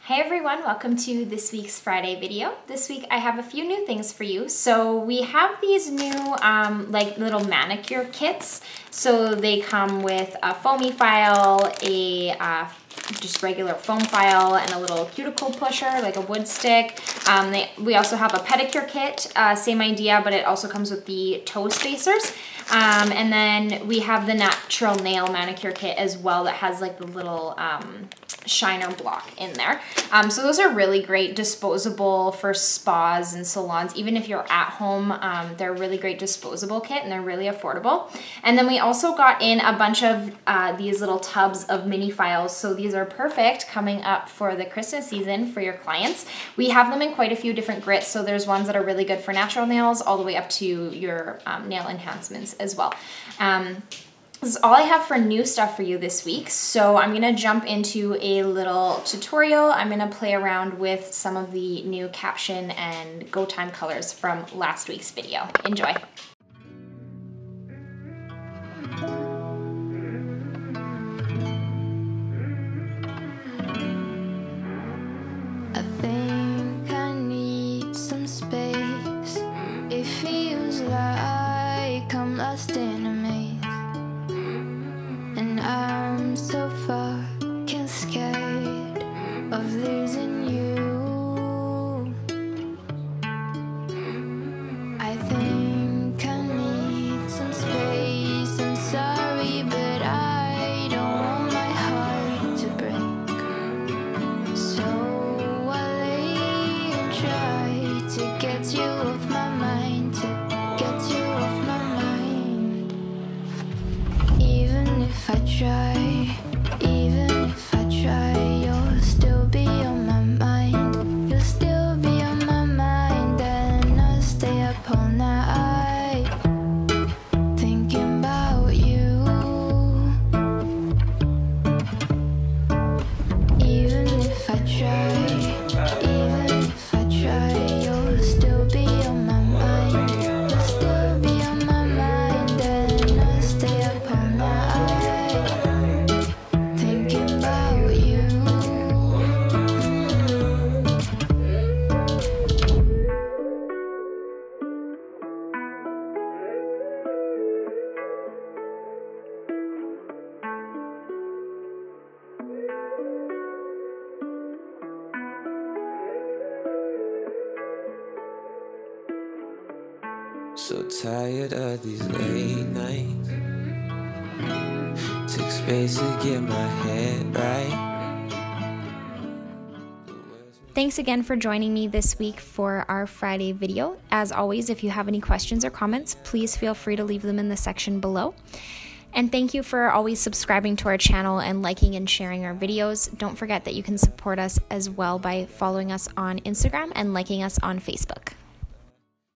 Hey everyone, welcome to this week's Friday video. This week I have a few new things for you. So we have these new like little manicure kits. So they come with a foamy file, a just regular foam file, and a little cuticle pusher, like a wood stick. We also have a pedicure kit, same idea, but it also comes with the toe spacers. And then we have the natural nail manicure kit as well that has like the little shiner block in there. So those are really great, disposable for spas and salons. Even if you're at home, they're a really great disposable kit and they're really affordable. And then we also got in a bunch of these little tubs of mini files. So these are perfect coming up for the Christmas season for your clients. We have them in quite a few different grits. So there's ones that are really good for natural nails all the way up to your nail enhancements as well. This is all I have for new stuff for you this week. So I'm gonna jump into a little tutorial. I'm gonna play around with some of the new caption and go time colors from last week's video. Enjoy. I think I need some space. It feels like I'm lost in a maze. And I'm so fucking scared of losing you. I think I need some space. I'm sorry, but I don't want my heart to break. So I lay and try to get you off my mind, to get you off my mind. Even if I try, even if I try, you'll still be on my mind. You'll still be on my mind, and I'll stay up all night thinking about you. Even if I try, even if I try, you'll still be on my mind. You'll still be on my mind, and I'll stay up all night thinking about you. So tired of these late nights. Take space to get my head right. Thanks again for joining me this week for our Friday video. As always, if you have any questions or comments, please feel free to leave them in the section below. And thank you for always subscribing to our channel and liking and sharing our videos. Don't forget that you can support us as well by following us on Instagram and liking us on Facebook.